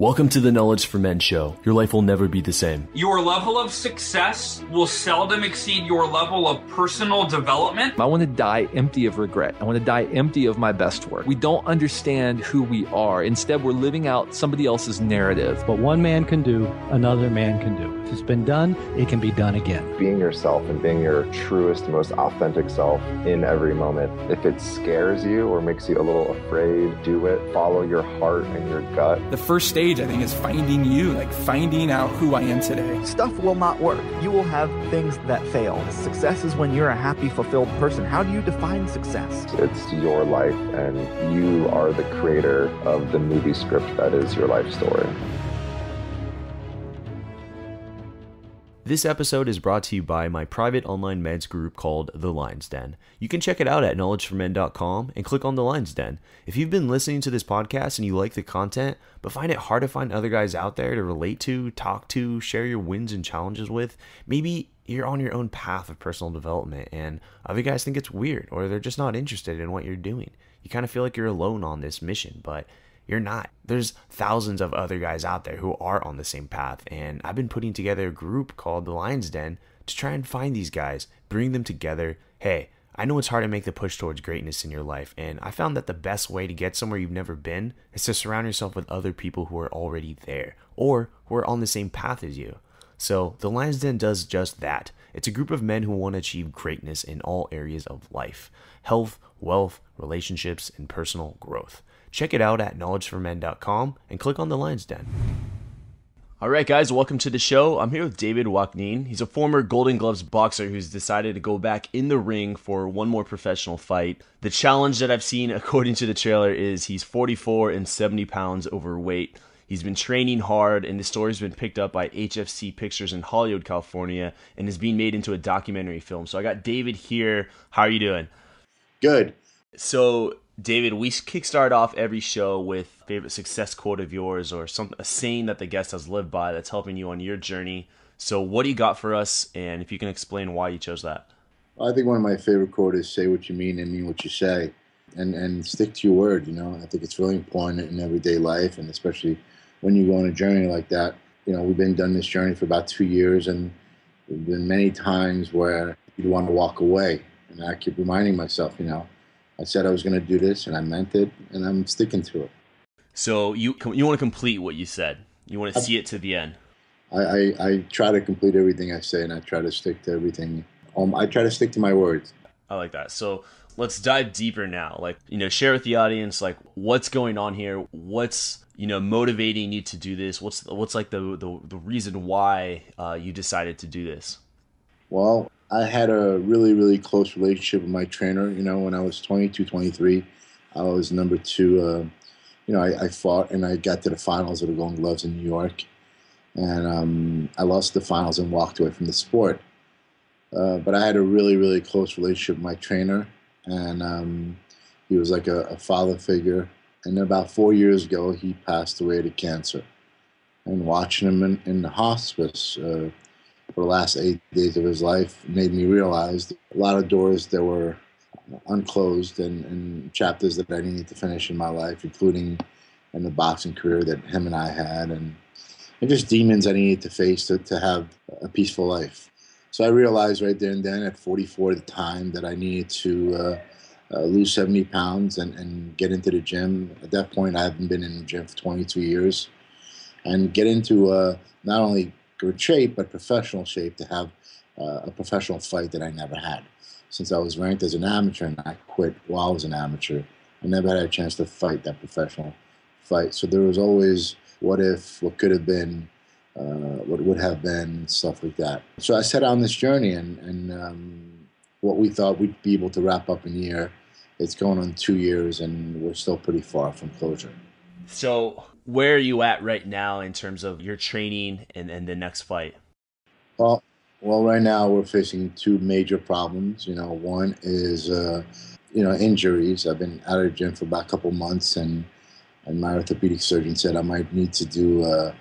Welcome to the Knowledge for Men show. Your life will never be the same. Your level of success will seldom exceed your level of personal development. I want to die empty of regret. I want to die empty of my best work. We don't understand who we are. Instead, we're living out somebody else's narrative. What one man can do, another man can do. If it's been done, it can be done again. Being yourself and being your truest, most authentic self in every moment. If it scares you or makes you a little afraid, do it. Follow your heart and your gut. The first stage, I think, is finding you, like finding out who I am today. Stuff will not work. You will have things that fail. Success is when you're a happy, fulfilled person. How do you define success? It's your life, and you are the creator of the movie script that is your life story. This episode is brought to you by my private online meds group called The Lion's Den. You can check it out at knowledgeformen.com and click on The Lion's Den. If you've been listening to this podcast and you like the content, but find it hard to find other guys out there to relate to, talk to, share your wins and challenges with, maybe you're on your own path of personal development and other guys think it's weird or they're just not interested in what you're doing. You kind of feel like you're alone on this mission, but you're not. There's thousands of other guys out there who are on the same path, and I've been putting together a group called The Lion's Den to try and find these guys, bring them together. Hey, I know it's hard to make the push towards greatness in your life, and I found that the best way to get somewhere you've never been is to surround yourself with other people who are already there, or who are on the same path as you. So The Lion's Den does just that. It's a group of men who want to achieve greatness in all areas of life: health, wealth, relationships, and personal growth. Check it out at knowledgeformen.com and click on The Lion's Den. All right, guys, welcome to the show. I'm here with David Waknine. He's a former Golden Gloves boxer who's decided to go back in the ring for one more professional fight. The challenge that I've seen, according to the trailer, is he's 44 and 70 pounds overweight. He's been training hard, and the story's been picked up by HFC Pictures in Hollywood, California, and is being made into a documentary film. So I got David here. How are you doing? Good. So, David, we kickstart off every show with a favorite success quote of yours or a saying that the guest has lived by that's helping you on your journey. So what do you got for us, and if you can explain why you chose that? I think one of my favorite quotes is say what you mean and mean what you say, and stick to your word. You know, I think it's really important in everyday life, and especially when you go on a journey like that. You know, we've been done this journey for about 2 years, and there've been many times where you want to walk away, and I keep reminding myself, you know, I said I was going to do this, and I meant it, and I'm sticking to it. So you want to complete what you said. You want to see it to the end. I try to complete everything I say, and I try to stick to everything. I try to stick to my words. I like that. So let's dive deeper now. Like, you know, share with the audience, like, what's going on here? What's, you know, motivating you to do this? What's like the reason why you decided to do this? Well, I had a really, really close relationship with my trainer. You know, when I was 22, 23, I was number 2. You know, I fought and I got to the finals of the Golden Gloves in New York. And I lost the finals and walked away from the sport. But I had a really, really close relationship with my trainer. And he was like a father figure. And about 4 years ago, he passed away to cancer. And watching him in the hospice for the last 8 days of his life made me realize a lot of doors that were unclosed and chapters that I needed to finish in my life, including in the boxing career that him and I had, and just demons I needed to face to have a peaceful life. So I realized right there and then at 44 at the time that I needed to lose 70 pounds and get into the gym. At that point, I hadn't been in the gym for 22 years. And get into not only good shape, but professional shape to have a professional fight that I never had. Since I was ranked as an amateur and I quit while I was an amateur, I never had a chance to fight that professional fight. So there was always what if, what could have been, what would have been, stuff like that. So I set out on this journey, and what we thought we'd be able to wrap up in a year, it's going on 2 years, and we're still pretty far from closure. So where are you at right now in terms of your training and the next fight? Well, right now we're facing 2 major problems. You know, one is, injuries. I've been out of the gym for about a couple months, and my orthopedic surgeon said I might need to do a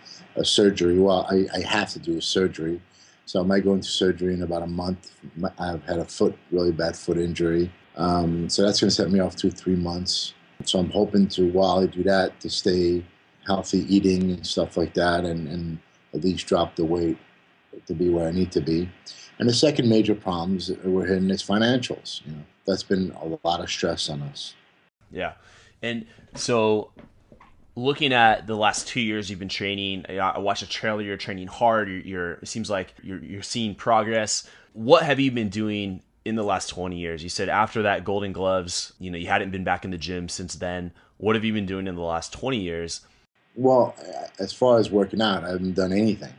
surgery. Well, I have to do a surgery. So I might go into surgery in about a month. I've had a really bad foot injury. So that's going to set me off 2-3 months. So I'm hoping to, while I do that, to stay healthy eating and stuff like that, and at least drop the weight to be where I need to be. And the second major problem we're hitting is financials. That's been a lot of stress on us. Yeah. And so looking at the last 2 years you've been training, I watched a trailer, you're training hard, it seems like you're seeing progress. What have you been doing in the last 20 years? You said after that Golden Gloves, you hadn't been back in the gym since then. What have you been doing in the last 20 years? Well, as far as working out, I haven't done anything.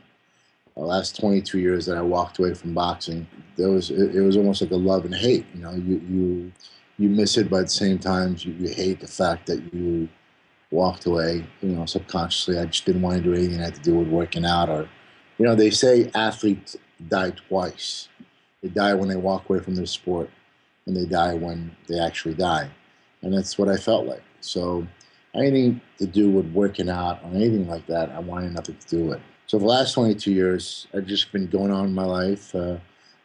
The last 22 years that I walked away from boxing, it was almost like a love and hate. You miss it, but at the same time, you hate the fact that you walked away. Subconsciously, I just didn't want to do anything that had to do with working out. Or, they say athletes die twice. They die when they walk away from their sport, and they die when they actually die. And that's what I felt like. So anything to do with working out or anything like that, I wanted nothing to do with. So for the last 22 years, I've just been going on in my life,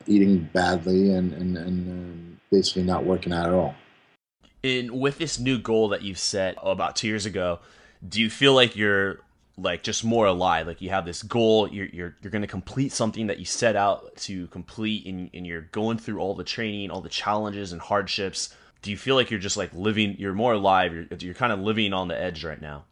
eating badly and basically not working out at all. And with this new goal that you've set about 2 years ago, do you feel like you're like just more alive? Like you have this goal, you're going to complete something that you set out to complete, and you're going through all the training, all the challenges and hardships. Do you feel like you're just like living, you're more alive, you're kind of living on the edge right now?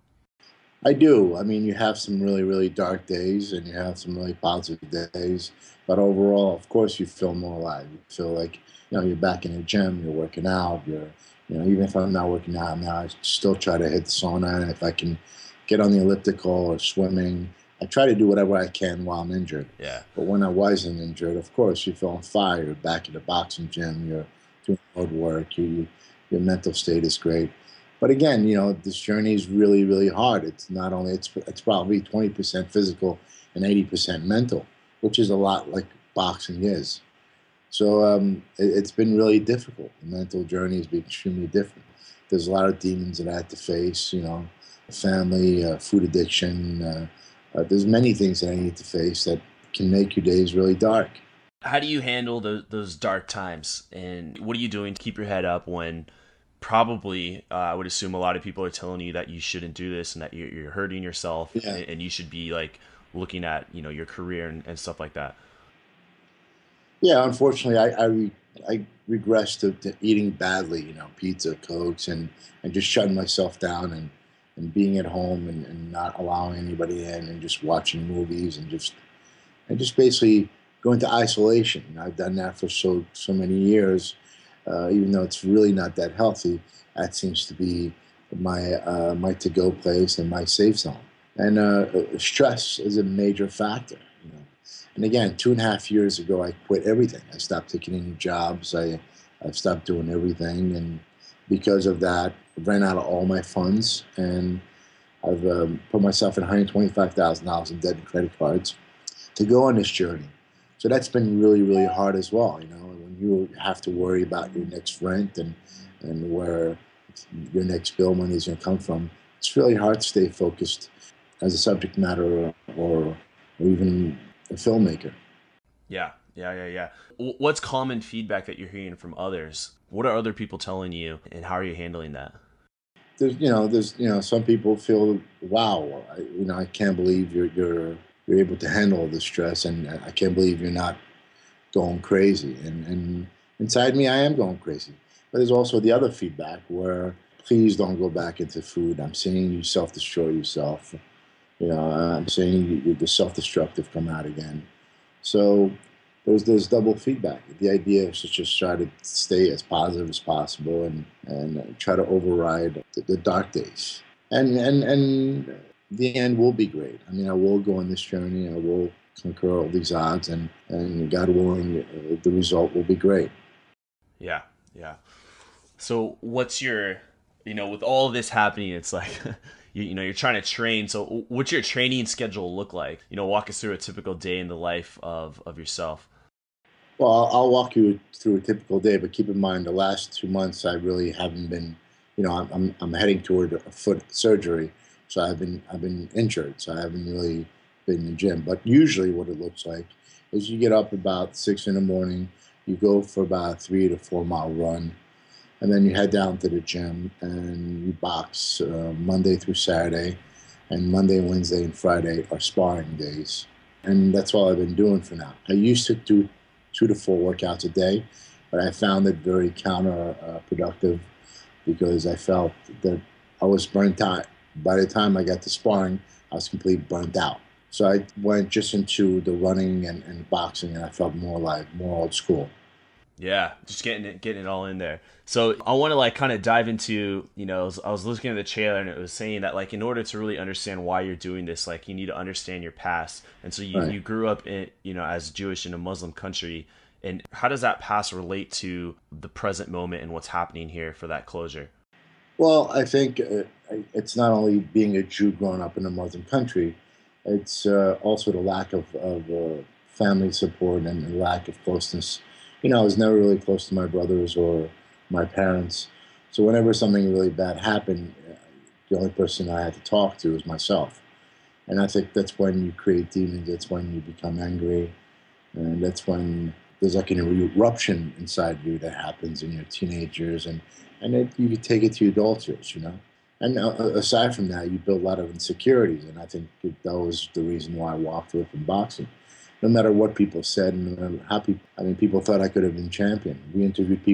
I do. I mean, you have some really, really dark days and you have some really positive days. But overall, of course, you feel more alive. You feel like, you're back in the gym, you're working out, even if I'm not working out now, I still try to hit the sauna. And if I can get on the elliptical or swimming, I try to do whatever I can while I'm injured. Yeah. But when I wasn't injured, of course, you feel on fire. You're back in the boxing gym, you're doing hard work, your mental state is great. But again, this journey is really, really hard. It's not only, it's probably 20% physical and 80% mental, which is a lot like boxing is. So it's been really difficult. The mental journey has been extremely different. There's a lot of demons that I had to face, family, food addiction. There's many things that I need to face that can make your days really dark. How do you handle those dark times? And what are you doing to keep your head up when probably I would assume a lot of people are telling you that you shouldn't do this and that you're hurting yourself, yeah, and you should be like looking at your career and stuff like that? Yeah, unfortunately, I regress to eating badly, pizza, Cokes, and just shutting myself down and being at home and not allowing anybody in and just watching movies and just basically going to isolation. I've done that for so many years. Even though it's really not that healthy, that seems to be my to-go place and my safe zone. And stress is a major factor. And again, 2.5 years ago, I quit everything. I stopped taking any jobs. I stopped doing everything, and because of that, I ran out of all my funds, and I've put myself in $125,000 in debt and credit cards to go on this journey. So that's been really, really hard as well. When you have to worry about your next rent and where your next bill money is going to come from, it's really hard to stay focused as a subject matter or even a filmmaker. Yeah. What's common feedback that you're hearing from others? What are other people telling you, and how are you handling that? There's some people feel, wow, I can't believe you're able to handle the stress, and I can't believe you're not going crazy. And inside me, I am going crazy. But there's also the other feedback where, please don't go back into food. I'm seeing you self-destroy yourself. I'm seeing the self-destructive come out again. So there's double feedback. The idea is to just try to stay as positive as possible and try to override the dark days. And the end will be great. I will go on this journey. I will conquer all these odds, and God willing, the result will be great. Yeah. So what's your, with all of this happening, it's like, you're trying to train. So what's your training schedule look like? Walk us through a typical day in the life of yourself. Well, I'll walk you through a typical day, but keep in mind the last 2 months I really haven't been, I'm heading toward a foot surgery. So I've been injured, so I haven't really been in the gym. But usually what it looks like is you get up about 6 in the morning, you go for about a 3 to 4 mile run, and then you head down to the gym and you box Monday through Saturday. and Monday, Wednesday, and Friday are sparring days. And that's all I've been doing for now. I used to do 2 to 4 workouts a day, but I found it very counterproductive because I felt that I was burnt out. By the time I got to sparring, I was completely burnt out. So I went just into the running and boxing, and I felt more old school. Yeah, just getting it all in there. So I want to like kind of dive into, I was looking at the trailer and it was saying that like in order to really understand why you're doing this, like you need to understand your past. And so you grew up in, as Jewish in a Muslim country. And how does that past relate to the present moment and what's happening here for that closure? Well, I think it's not only being a Jew growing up in a Muslim country, it's also the lack of family support and the lack of closeness. I was never really close to my brothers or my parents. So whenever something really bad happened, the only person I had to talk to was myself. And I think that's when you create demons, that's when you become angry, and that's when there's like an eruption inside you that happens in your teenage years, and you can take it to your adult years, And aside from that, you build a lot of insecurities, and I think that was the reason why I walked away from boxing. No matter what people said, and no matter how people thought I could have been champion. We interviewed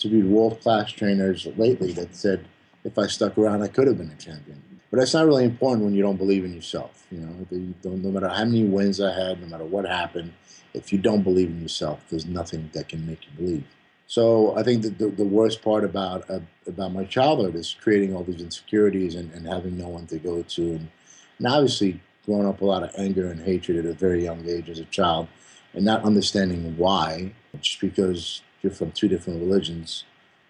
world-class trainers lately that said if I stuck around, I could have been a champion. But that's not really important when you don't believe in yourself. No matter how many wins I had, no matter what happened, if you don't believe in yourself, there's nothing that can make you believe. So I think that the worst part about my childhood is creating all these insecurities and having no one to go to, and obviously growing up a lot of anger and hatred at a very young age as a child, and not understanding why, just because you're from 2 different religions,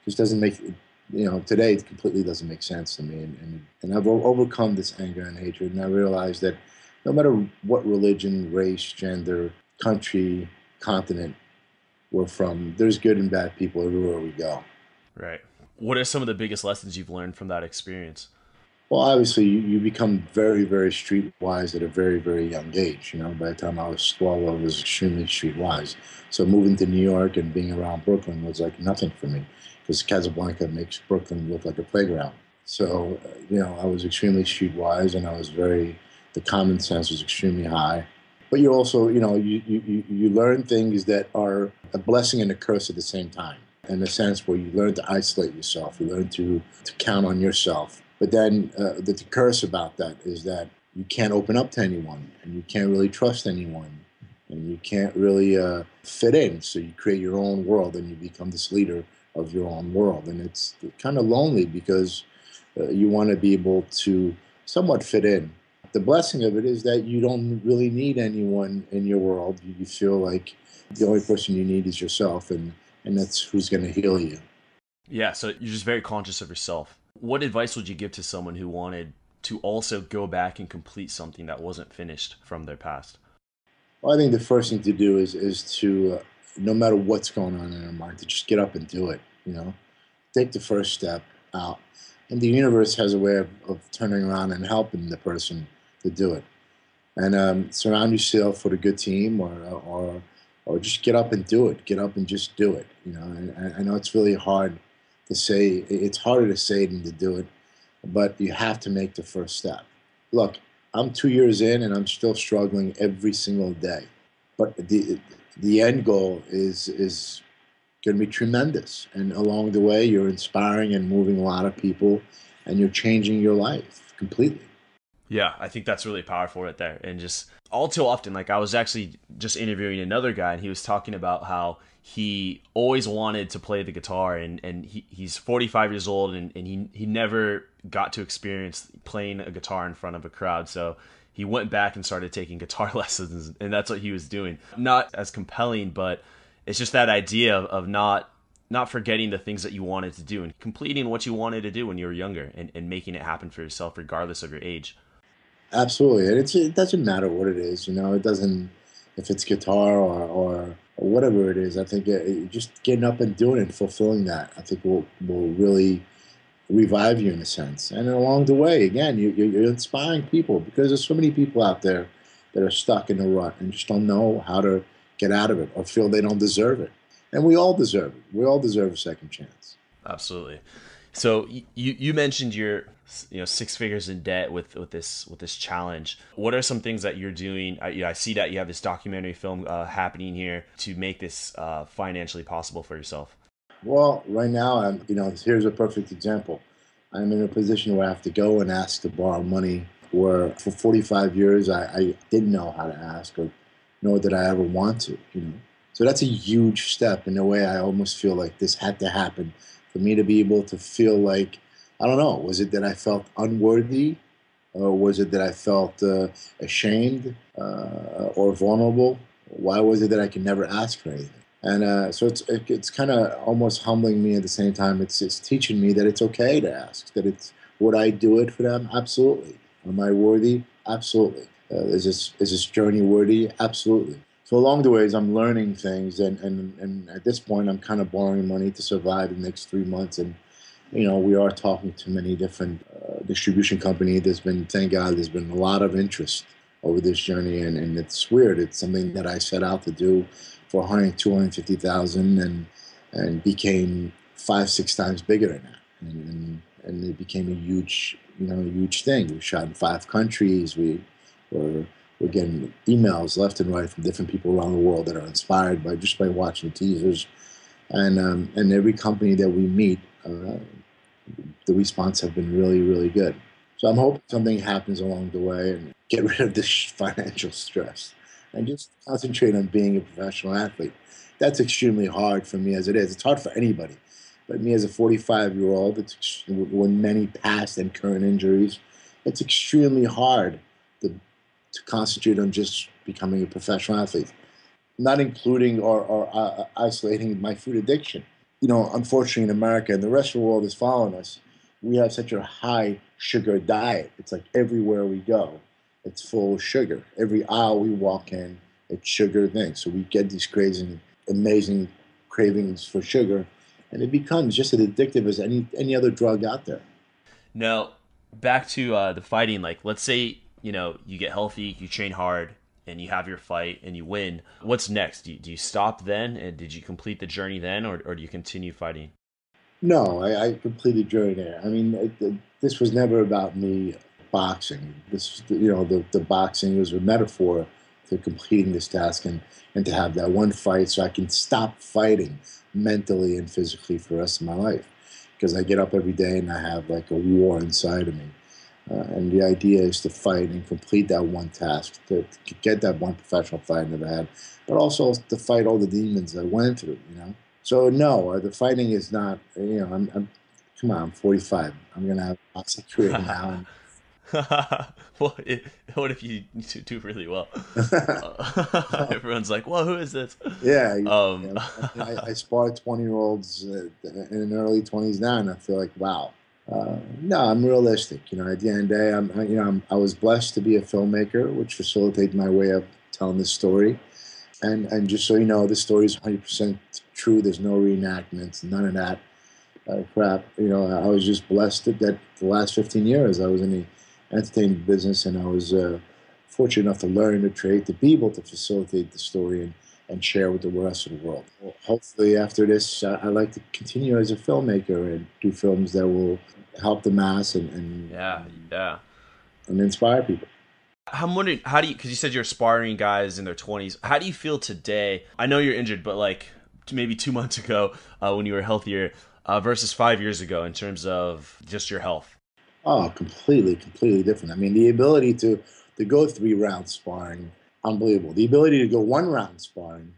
just doesn't make, today it completely doesn't make sense to me. And I've overcome this anger and hatred, and I realized that no matter what religion, race, gender, country, continent we're from, there's good and bad people everywhere we go. Right. What are some of the biggest lessons you've learned from that experience? Well, obviously, you become very, very streetwise at a very, very young age. By the time I was 12, I was extremely streetwise. So moving to New York and being around Brooklyn was like nothing for me, because Casablanca makes Brooklyn look like a playground. So, I was extremely streetwise, and the common sense was extremely high. But you also, you learn things that are a blessing and a curse at the same time, in a sense where you learn to isolate yourself, you learn to count on yourself. But then the curse about that is that you can't open up to anyone, and you can't really trust anyone, and you can't really fit in. So you create your own world, and you become this leader of your own world. And it's kind of lonely because you want to be able to somewhat fit in. The blessing of it is that you don't really need anyone in your world. You feel like the only person you need is yourself, and that's who's going to heal you. Yeah, so you're just very conscious of yourself. What advice would you give to someone who wanted to also go back and complete something that wasn't finished from their past? Well, I think the first thing to do is to, no matter what's going on in their mind, to just get up and do it, Take the first step out. And the universe has a way of turning around and helping the person to do it. And surround yourself with a good team, or just get up and do it. Get up and just do it. And I know it's really hard to say. It's harder to say than to do it, but you have to make the first step. Look, I'm 2 years in, and I'm still struggling every single day. But the end goal is going to be tremendous. And along the way, you're inspiring and moving a lot of people, and you're changing your life completely. Yeah, I think that's really powerful right there. And just all too often, like I was actually just interviewing another guy, and he was talking about how he always wanted to play the guitar, and he's 45 years old, and he never got to experience playing a guitar in front of a crowd. So he went back and started taking guitar lessons, and that's what he was doing. Not as compelling, but it's just that idea of not forgetting the things that you wanted to do and completing what you wanted to do when you were younger, and making it happen for yourself regardless of your age. Absolutely. And it doesn't matter what it is, it doesn't, if it's guitar or whatever it is. I think just getting up and doing it and fulfilling that, I think will really revive you in a sense. And along the way, again, you're inspiring people, because there's so many people out there that are stuck in a rut and just don't know how to get out of it, or feel they don't deserve it. And we all deserve it. We all deserve a second chance. Absolutely. So you mentioned your six figures in debt with this challenge. What are some things that you're doing? I see that you have this documentary film happening here to make this financially possible for yourself. Well, right now, here's a perfect example. I'm in a position where I have to go and ask to borrow money, where for 45 years I didn't know how to ask, or nor did I ever want to, So that's a huge step. In a way, I almost feel like this had to happen for me to be able to feel like, I don't know, was it that I felt unworthy? Or was it that I felt ashamed or vulnerable? Why was it that I could never ask for anything? And so it's kind of almost humbling me at the same time. It's teaching me that it's okay to ask. Would I do it for them? Absolutely. Am I worthy? Absolutely. Is this journey worthy? Absolutely. So along the ways, I'm learning things, and at this point, I'm kind of borrowing money to survive the next 3 months. And we are talking to many different distribution companies. Thank God, there's been a lot of interest over this journey, and it's weird. It's something that I set out to do for 250,000, and became 5-6 times bigger than that, and it became a huge thing. We shot in 5 countries. We're getting emails left and right from different people around the world that are inspired by watching teasers, and every company that we meet, the response have been really, really good. So I'm hoping something happens along the way and get rid of this financial stress and just concentrate on being a professional athlete. That's extremely hard for me as it is. It's hard for anybody. But me as a 45-year-old, with many past and current injuries, it's extremely hard to concentrate on just becoming a professional athlete, not including or isolating my food addiction. Unfortunately in America, and the rest of the world is following us, we have such a high sugar diet. It's like everywhere we go, it's full of sugar. Every aisle we walk in, it's sugar things. So we get these crazy, amazing cravings for sugar, and it becomes just as addictive as any other drug out there. Now, back to the fighting. Like, let's say you get healthy, you train hard, and you have your fight and you win. What's next? Do you stop then, and did you complete the journey then, or do you continue fighting? No, I completed the journey there. I mean, this was never about me boxing. The boxing was a metaphor to completing this task and to have that one fight so I can stop fighting mentally and physically for the rest of my life. Because I get up every day and I have like a war inside of me. And the idea is to fight and complete that one task, to get that one professional fight I never had, but also to fight all the demons I went through, So no, the fighting is not, come on, I'm 45. I'm going to have a boxing career now. Well, what if you do really well? Everyone's like, well, who is this? Yeah. I spar 20-year-olds in their early 20s now, and I feel like, wow. No, I'm realistic. At the end of the day, I was blessed to be a filmmaker, which facilitated my way of telling this story. And just so you know, this story is 100% true. There's no reenactments, none of that crap. I was just blessed that the last 15 years I was in the entertainment business, and I was fortunate enough to learn the trade, to be able to facilitate the story and share with the rest of the world. Well, hopefully after this, I'd like to continue as a filmmaker and do films that will help the mass and inspire people. I'm wondering, how do you, because you said you're sparring guys in their 20s, how do you feel today? I know you're injured, but like maybe 2 months ago when you were healthier versus 5 years ago in terms of just your health. Oh, completely different. I mean, the ability to go 3 rounds sparring, unbelievable. The ability to go 1 round sparring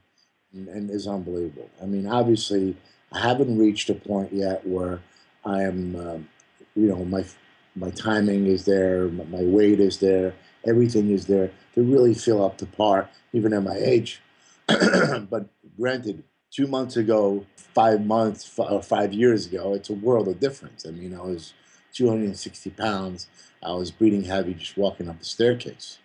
and is unbelievable. I mean, obviously, I haven't reached a point yet where I am, my timing is there, my weight is there, everything is there to really feel up to par, even at my age. But granted, 2 months ago, 5 months, or 5 years ago, it's a world of difference. I mean, I was 260 pounds. I was breathing heavy just walking up the staircase,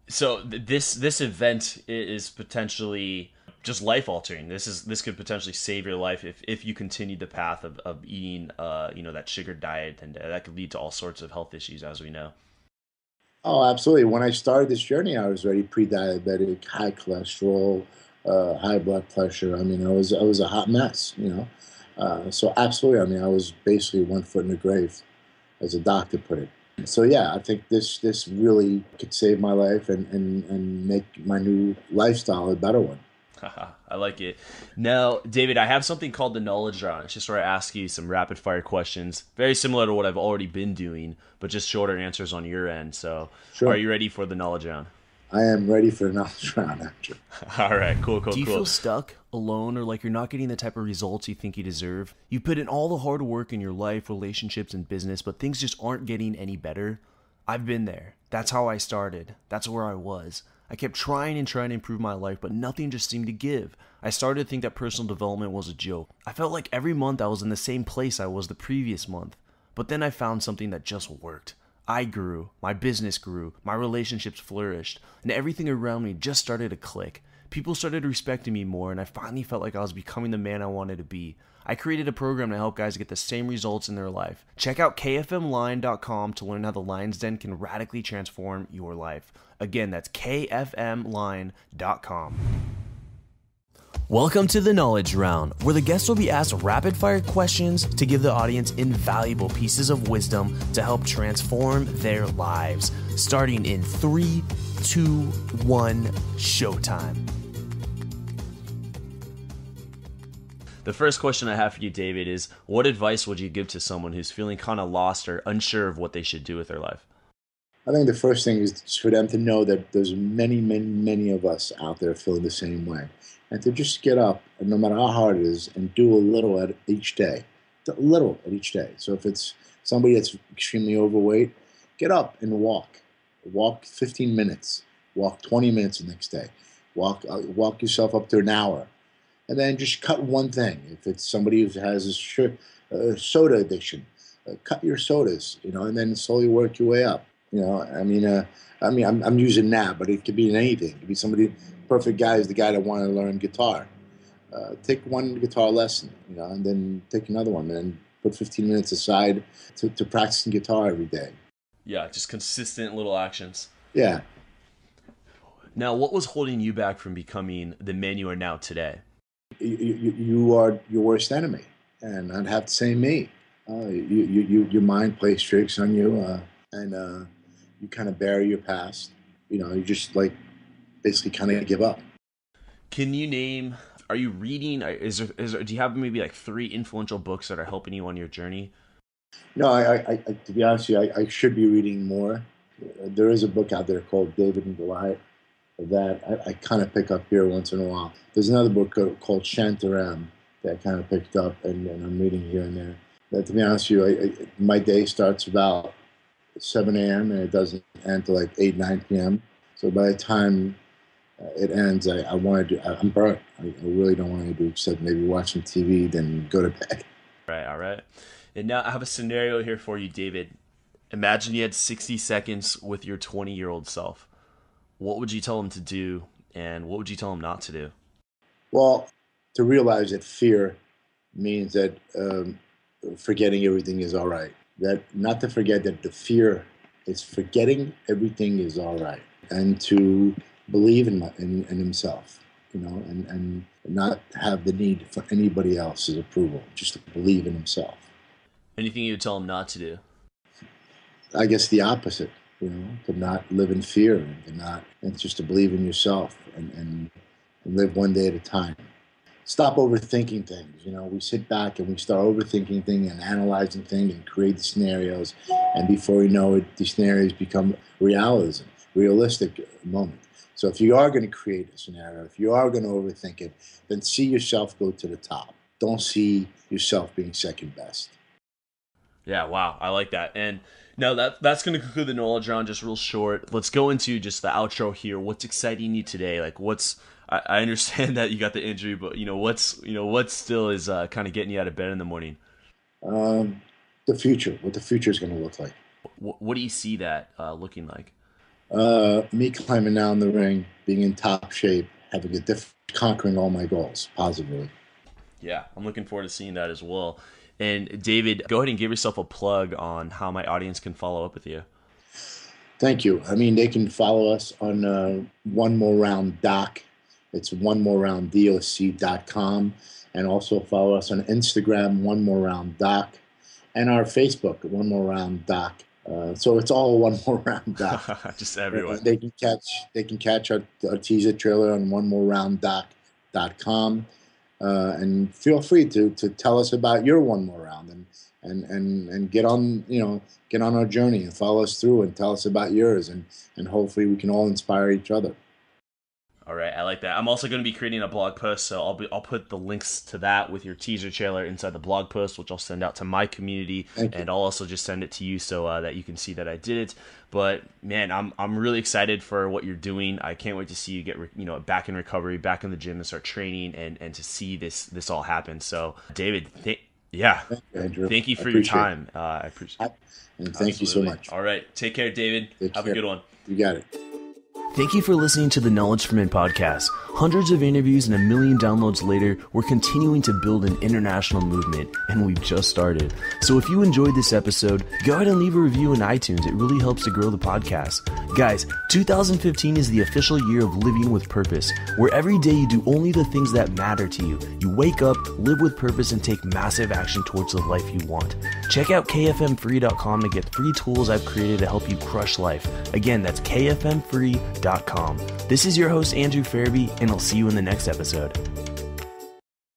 So this event is potentially just life altering. This could potentially save your life if you continue the path of eating that sugar diet, and that could lead to all sorts of health issues, as we know. Oh, absolutely. When I started this journey, I was already pre-diabetic, high cholesterol, high blood pressure. I mean, I was a hot mess, So absolutely, I mean, I was basically 1 foot in the grave as a doctor put it. So yeah, I think this really could save my life and make my new lifestyle a better one. I like it. Now, David, I have something called the knowledge round. It's just where I ask you some rapid fire questions, very similar to what I've already been doing, but just shorter answers on your end. So Sure. Are you ready for the knowledge round? I am ready for the knowledge round, actually. All right, cool. Do you feel stuck, alone, or like you're not getting the type of results you think you deserve? You put in all the hard work in your life, relationships, and business, but things just aren't getting any better? I've been there. That's how I started. That's where I was. I kept trying to improve my life, but nothing just seemed to give. I started to think that personal development was a joke. I felt like every month I was in the same place I was the previous month. But then I found something that just worked. I grew, my business grew, my relationships flourished, and everything around me just started to click. People started respecting me more, and I finally felt like I was becoming the man I wanted to be. I created a program to help guys get the same results in their life. Check out kfmline.com to learn how the Lion's Den can radically transform your life. Again, that's kfmline.com. Welcome to the Knowledge Round, where the guests will be asked rapid-fire questions to give the audience invaluable pieces of wisdom to help transform their lives. Starting in 3, 2, 1, showtime. The first question I have for you, David, is what advice would you give to someone who's feeling kind of lost or unsure of what they should do with their life? I think the first thing is for them to know that there's many of us out there feeling the same way. And to just get up, and no matter how hard it is, and do a little at each day. A little at each day. So if it's somebody that's extremely overweight, get up and walk. Walk 15 minutes. Walk 20 minutes the next day. Walk yourself up to an hour. And then just cut one thing. If it's somebody who has a soda addiction, cut your sodas, and then slowly work your way up. I'm using that, but it could be in anything. It could be somebody. Perfect guy is the guy that wanted to learn guitar. Take one guitar lesson, and then take another one, and then put 15 minutes aside to practicing guitar every day. Yeah, just consistent little actions. Yeah. Now, what was holding you back from becoming the man you are now today? You are your worst enemy, and I'd have to say me. Your mind plays tricks on you, and you kind of bury your past. You just basically kind of give up. Can you name? Are you reading? Do you have maybe like 3 influential books that are helping you on your journey? No, I to be honest with you, I should be reading more. There is a book out there called David and Goliath that I kind of pick up here once in a while. There's another book called Shantaram that I kind of picked up and I'm reading here and there. But to be honest with you, my day starts about 7 a.m. and it doesn't end till like 8, 9 p.m. So by the time it ends, I'm burnt. I really don't want to do except maybe watch some TV, then go to bed. All right. And now I have a scenario here for you, David. Imagine you had 60 seconds with your 20-year-old self. What would you tell him to do, and what would you tell him not to do? Well, to realize that fear means that forgetting everything is all right. That not to forget that the fear is forgetting everything is all right, and to believe in himself, and not have the need for anybody else's approval, just to believe in himself. Anything you would tell him not to do? I guess the opposite, to not live in fear, and just to believe in yourself and live one day at a time. Stop overthinking things. We sit back and we start overthinking things and analyzing things and create the scenarios. And before you know it, the scenarios become realistic moment. So if you are going to create a scenario, if you are going to overthink it, then see yourself go to the top. Don't see yourself being second best. Yeah, wow, I like that. And now that's going to conclude the knowledge round, just real short. Let's go into just the outro here. What's exciting you today? I understand that you got the injury, but what still is kind of getting you out of bed in the morning? The future, what the future is going to look like. What do you see that looking like? Me climbing down the ring, being in top shape, conquering all my goals positively. Yeah, I'm looking forward to seeing that as well. And David, go ahead and give yourself a plug on how my audience can follow up with you. Thank you. They can follow us on One More Round Doc. It's onemorerounddoc.com, and also follow us on Instagram, One More Round Doc, and our Facebook, One More Round Doc. So it's all One More Round Doc. Just everyone. They can catch our teaser trailer on onemorerounddoc.com, and feel free to tell us about your one more round and get on our journey and follow us through and tell us about yours, and hopefully we can all inspire each other. All right, I like that. I'm also going to be creating a blog post, so I'll put the links to that with your teaser trailer inside the blog post, which I'll send out to my community, and I'll also just send it to you so that you can see that I did it. But man, I'm really excited for what you're doing. I can't wait to see you get back in recovery, back in the gym, and start training, and to see this all happen. So, David, thank you for your time. I appreciate it. And thank you so much. All right, take care, David. Have a good one. You got it. Thank you for listening to the Knowledge for Men podcast. Hundreds of interviews and 1 million downloads later, we're continuing to build an international movement, and we've just started. So if you enjoyed this episode, go ahead and leave a review in iTunes. It really helps to grow the podcast. Guys, 2015 is the official year of living with purpose, where every day you do only the things that matter to you. You wake up, live with purpose, and take massive action towards the life you want. Check out kfmfree.com to get free tools I've created to help you crush life. Again, that's kfmfree.com. This is your host, Andrew Farabee, and I'll see you in the next episode.